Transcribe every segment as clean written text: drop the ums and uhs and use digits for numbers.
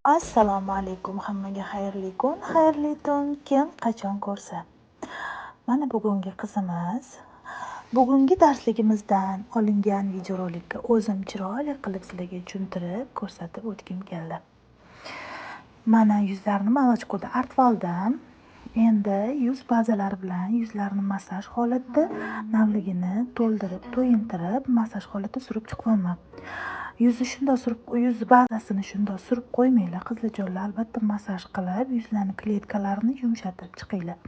Assalomu alaykum hammaga xayrli kun, xayrli tun kim qachon ko'rsa. Mana bugungi qizimiz bugungi darsligimizdan olingan videorolikka o'zim chiroyli qilib sizlarga tushuntirib ko'rsatib o'tgim keldi. Mana yuzlarni молочкоda artib oldim. Endi yuz bazalari bilan yuzlarni massaj holatda namligini to'ldirib, to'yintirib, massaj holatda surib chiqyapman. Yuz bazasini shundoq surib qo'ymanglar qizlarjonlar, albatta massaj qilib yuzlarni kletkalarini yumshatib chiqinglar.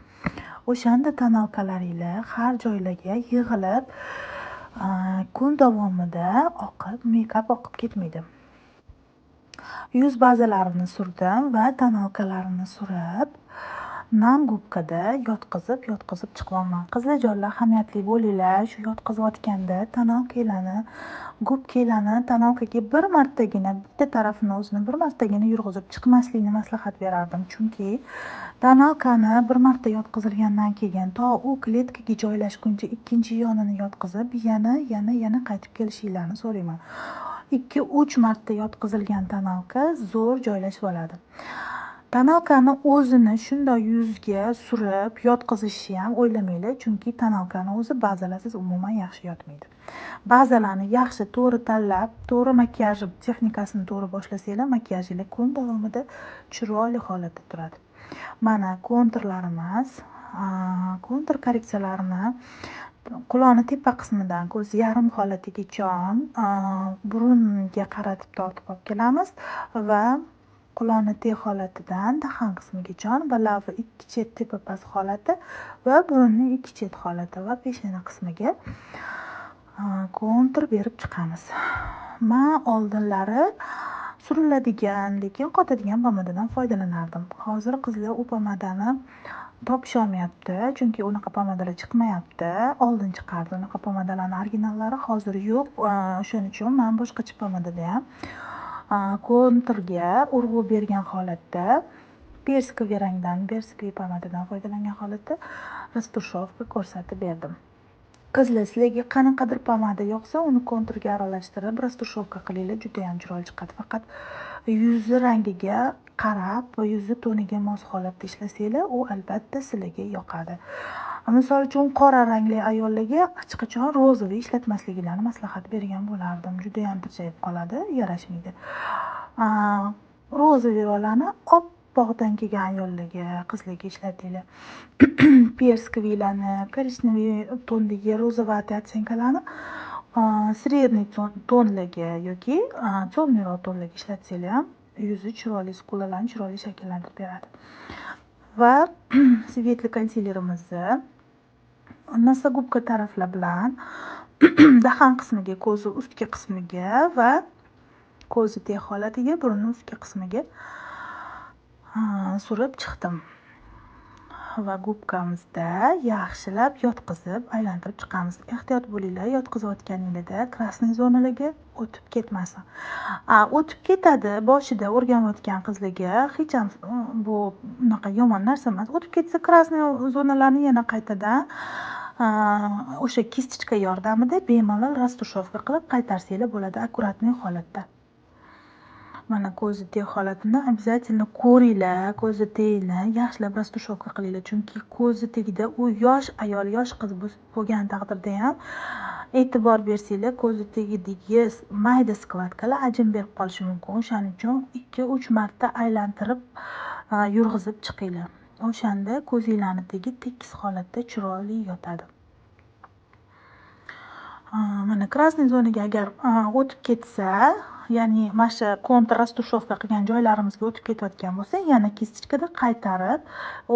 O'shanda tonalkalaringlar har joylarga yig'ilib, kun davomida meykap oqib ketmaydi. Yuz bazalarini surdim va tonalkalarini surib, nam gubkada yotqizib chiqyapman. Qizlarjonlar, ahamiyatli bo'linglar, shu yotqizayotganda gubkalarni tonalkaga bir martagina, bitta tarafini o'zini bir martagina yurg'izib chiqmaslikni maslahat berardim. Chunki tonalkani bir marta yotqizilgandan keyin to u kletkaga joylashguncha ikkinchi yonini yotqizib, yana qaytib kelishinglarni so'rayman. 2-3 marta yotqizilgan tonalka zo'r joylashib oladi. Tonalkani o'zini shunday yuzga surib yotqizishni ham o'ylamanglar, chunki tonalkani o'zi bazalasiz umuman yaxshi yotmaydi. Bazalarni yaxshi to'g'ri tanlab, to'g'ri makiyaj texnikasini to'g'ri boshlasanglar, makiyajinglar kun davomida chiroyli holatda turadi. Mana konturlarimiz, kontur korreksiyalarini quloqni tepa qismidan ko'z yarim holatigacha burunga qaratib tortib olib kelamiz va quloqni teg holatidan dahan qismigacha va labni ikki chet tepa past holati va burunning ikki chet holati va peshona qismiga kontur berib chiqamiz. Men oldinlari suriladigan, lekin qotadigan pomadadan foydalanardim. Hozir qizlar u pomadani topisholmayapti, chunki unaqa pomadalar chiqmayapti. Oldin chiqardi unaqa pomadalarning originallari, hozir yo'q. Shuning uchun men boshqacha pomadada ham konturga urg'u bergan holatda persikovый rangdan, persikovый pomadadan foydalangan holatda rastushevka ko'rsatib berdim. Qizlar, sizlarga qanaqadir pomada yoqsa, uni konturga aralashtirib rastushevka qilinglar, juda ham chiroyli chiqadi. Faqat yuzi rangiga qarab va yuzi toniga mos holatda ishlasanglar, u albatta sizlarga yoqadi. Misol uchun qora rangli ayollarga hech qachon rozoviy ishlatmasliklarini maslahat bergan bo'lardim. Juda ham tirjayib qoladi, yarashmaydi. Rozoviy oppoqdan kelgan ayollarga, qizlarga ishlatinglar. Persikoviylarni, korичневый tondagi rozоватый оттенкlarni средний tonlarga yoki темныйroq tonlarga ishlatsanglar ham yuzi chiroyli, skulalarni chiroyli shakllantirib beradi. Va svetli konsilerimizni nosogubka taraflar bilan dahan qismiga, ko'zi ustki qismiga va ko'zi teg holatiga, burunning ustki qismiga surib chiqdim. Va gubkamizda yaxshilab yotqizib aylantirib chiqamiz. Ehtiyot bo'linglar, yotqizayotganingizda krasniy zonalarga o'tib ketmasin. O'tib ketadi, boshida o'rganayotgan qizlarga hech ham bu unaqa yomon narsa emas. O'tib ketsa, krasniy zonalarni yana qaytadan o'sha kistichka yordamida bemalol rastushevka qilib qaytarsanglar bo'ladi, akkuratniy holatda. Mana ko'zi teg holatini обязательно ko'ringlar, ko'zi tegini yaxshilab rastushevka qilinglar, chunki ko'zi tagida u yosh ayol, yosh qiz bo'lgan taqdirda ham e'tibor bersanglar, ko'zi tagidagi mayda skladkalar ajin berib qolishi mumkin. O'shaning uchun 2-3 marta aylantirib yurg'izib chiqinglar. O'shanda ko'zinglarning tagi tekis holatda chiroyli yotadi. Mana krasniy zonaga agar o'tib ketsa, ya'ni mana shu kontur rastushevka qilgan joylarimizga o'tib ketayotgan bo'lsa, yana kistichkada qaytarib,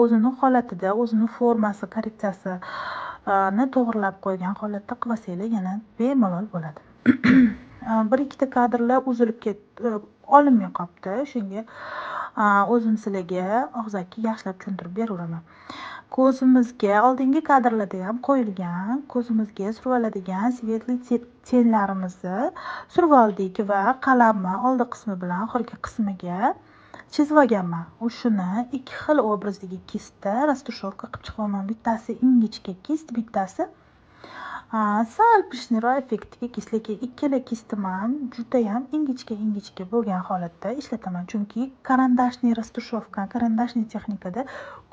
o'zining holatida, o'zining formasi, korreksiyasini to'g'rilab qo'ygan holatda qilib olsanglar, yana bemalol bo'ladi. Bir ikkita kadrlar uzilib olinmay qolibdi. Shunga o'zim sizlarga og'zaki yaxshilab tushuntirib beraveraman. Ko'zimizga oldingi kadrlarda ham qo'yilgan, ko'zimizga surib oladigan svetli tenlarimizni surib oldik va qalamni oldi qismi bilan oxirgi qismiga chizib olganman. Shuni ikki xil obrazdagi kistda rastushevka qilib chiqaman. Bittasi ingichka kist, bittasi Sal pishniroq effektiga kis, lekin ikkala kistim ham judayam ingichka bo'lgan holatda ishlataman. Chunki karandashniy rastushovka, karandashniy texnikada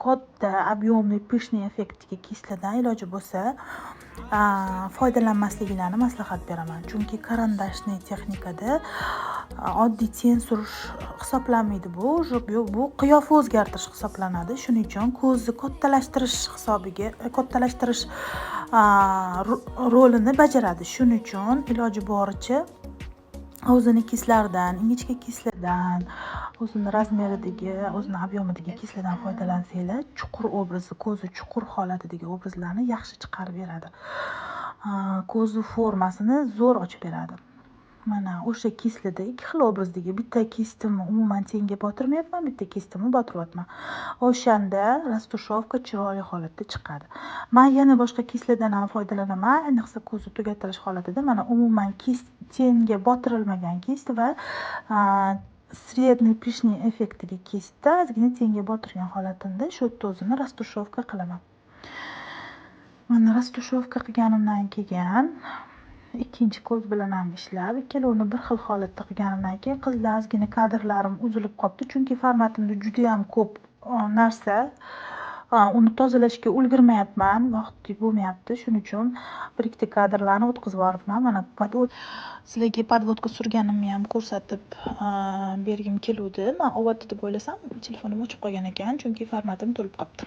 katta объемный pishni effektiga kislardan iloji bo'lsa foydalanmasliklarini maslahat beraman. Chunki karandashniy texnikada oddiy sensur hisoblanmaydi bu. Bu qiyofa o'zgartirish hisoblanadi. Shuning uchun ko'zni kattalashtirish rolini bajaradi. Shuning uchun iloji boricha o'zini kislaridan, ingichka kislardan, o'zini razmeridagi, o'zini объемidagi kislardan foydalansanglar, chuqur obrazi, ko'zi chuqur holatidagi obrazlarni yaxshi chiqarib beradi. Ko'zni formasini zo'r ochib beradi. Mana o'sha kislada ikki xil obrazdagi bitta kistimni umuman tenga botirmayapman, bitta kistimni botiryapman. O'shanda rastushovka chiroyli holatda chiqadi. Men yana boshqa kislardan ham foydalanaman, ayniqsa ko'zni tugatirish holatida. Mana umuman tenga botirilmagan kist va средний pishni effektiga kistda ozgina tenga botirgan holatimda shu yerda o'zini rastushovka qilaman. Mana rastushovka qilganimdan keyin ikkinchi ko'z bilan ham ishlab, ikkalovini bir xil holatda qilganimdan keyin qizlar ozgina kadrlarim uzilib qolibdi, chunki formatimda juda ham ko'p narsa, uni tozalashga ulgurmayapman, vaqt bo'lmayapti. Shuning uchun bir ikkita kadrlarni o'tkazib yuboribman. Mana sizlarga podvodka surganimni ham ko'rsatib bergim keluvdi. Men ovatda deb o'ylasam, telefonim o'chib qolgan ekan, chunki formatim to'lib qolibdi.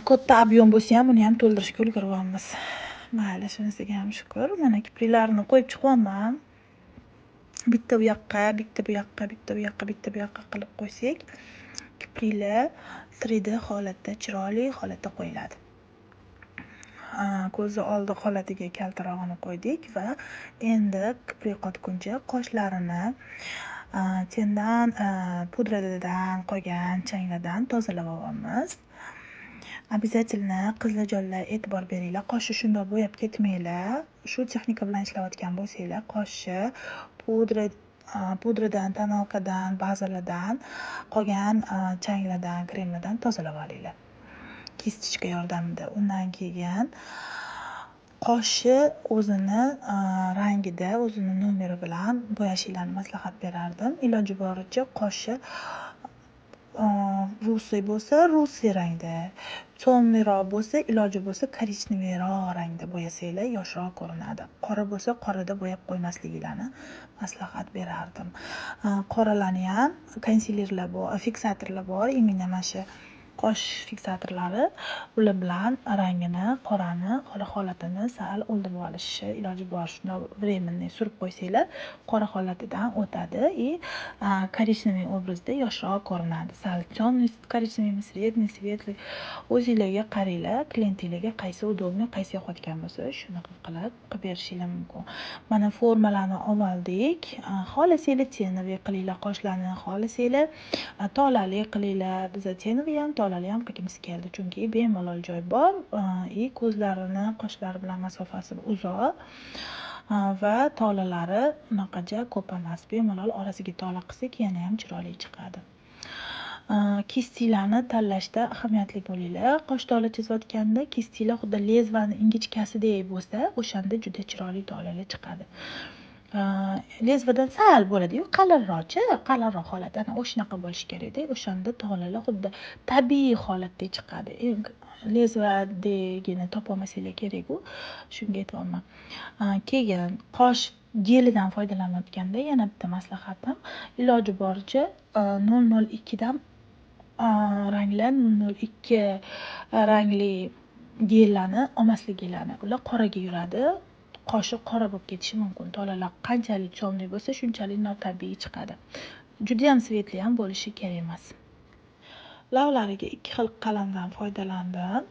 Katta объем bo'lsa ham uni ham to'ldirishga ulguribmiz. Mayli, shunisiga ham shukur. Mana kipriklarni qo'yib chiqyapman. Bitta bu yoqqa, bitta bu yoqqa, bitta bu yoqqa, bitta bu yoqqa qilib qo'ysak, kipriklar 3D holatda, chiroyli holatda qo'yiladi. Ko'zni oldi holatiga kaltarog'ini qo'ydik va endi kiprik qotguncha qoshlarini tendan, pudradan qolgan changlardan tozalab olamiz. Обязательно qizlarjonlar e'tibor beringlar, qoshni shundoq bo'yab ketmanglar. Shu texnika bilan ishlayotgan bo'lsanglar, qoshni pudradan, tonalkadan, bazalardan qolgan changlardan, kremlardan tozalab olinglar. Kistichka yordamida. Undan keyin qoshni o'zini rangida, o'zini nomeri bilan bo'yashinglarni maslahat berardim. Iloji boricha qoshni rusiy bo'lsa, rusiy rangda, temniroq bo'lsa, iloji bo'lsa korичневыйroq rangda bo'yasanglar yoshroq ko'rinadi. Qora bo'lsa, qorada bo'yab qo'ymasliklarini maslahat berardim. Qoralarni ham konsilerlar bor, fiksatorlar bor, именно mana shu qosh fiksatorlari, ular bilan rangini, qorani, qora holatini sal o'ldirib olishi iloji boricha временный surib qo'ysanglar, qora holatidan o'tadi и коричневый obrazda yoshroq ko'rinadi. Sal темный коричневый, средний, светлый. O'zingizlarga qaranglar, klientinglarga qaysi удобный, qaysi yoqayotgan bo'lsa, shunaqa qilib berishinglar mumkin. Mana formalarni oldik. Xohlasanglar tenoviy qilinglar qoshlarni, xohlasanglar tolali qilinglar. Biz tenoviy ham, tolali ham qilgimiz keldi, chunki bemalol joy bor, ko'zlarini qoshlari bilan masofasi uzoq va tolalari unaqacha ko'p emas. Bemalol orasiga tola qilsak, yana ham chiroyli chiqadi. Kistinglarni tanlashda ahamiyatli bo'linglar. Qosh tola chizayotganda kistinglar xuddi lezvani ingichkasidek bo'lsa, o'shanda juda chiroyli tolalar chiqadi. Lezvadan sal bo'ladi-yu, qalinroq holat, ana o'shanaqa bo'lishi kerak-da. O'shanda tolalar xuddi tabiiy holatda chiqadi. Lezvadagini topolmasanglar kerak-ku, shunga aytyapman. Keyin qosh gelidan foydalanayotganda yana bitta maslahatim, iloji boricha 002 dan ranglar, 002 rangli gellarni olmasliklarini. Ular qoraga yuradi. Qoshi qora bo'lib ketishi mumkin. Tolalar qanchalik temniy bo'lsa, shunchalik notabiiy chiqadi. Juda ham svetli ham bo'lishi kerak emas. Lavlariga ikki xil qalamdan foydalandim.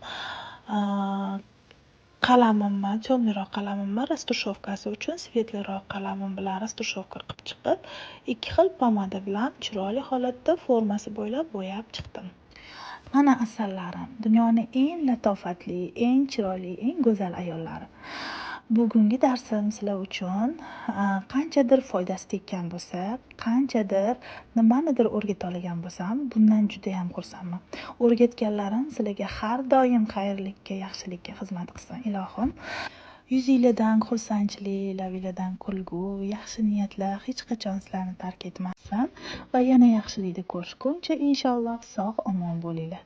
Qalamimni, temniyroq qalamimni rastushovkasi uchun svetliroq qalamim bilan rastushovka qilib chiqib, ikki xil pomada bilan chiroyli holatda formasi bo'ylab bo'yab chiqdim. Mana asallarim, dunyoning eng latofatli, eng chiroyli, eng go'zal ayollari. Bugungi darsim sizlar uchun qanchadir foydasi tekkan bo'lsa, qanchadir nimanidir o'rgata olgan bo'lsam, bundan juda ham xursandman. O'rgatganlarim sizlarga har doim xayrlikka, yaxshilikka xizmat qilsin, ilohim. Yuzinglardan xursandchilik, labinglardan kulgu, yaxshi niyatlar hech qachon sizlarni tark etmassin va yana yaxshilikni ko'rishguncha inshaalloh sog' omon bo'linglar.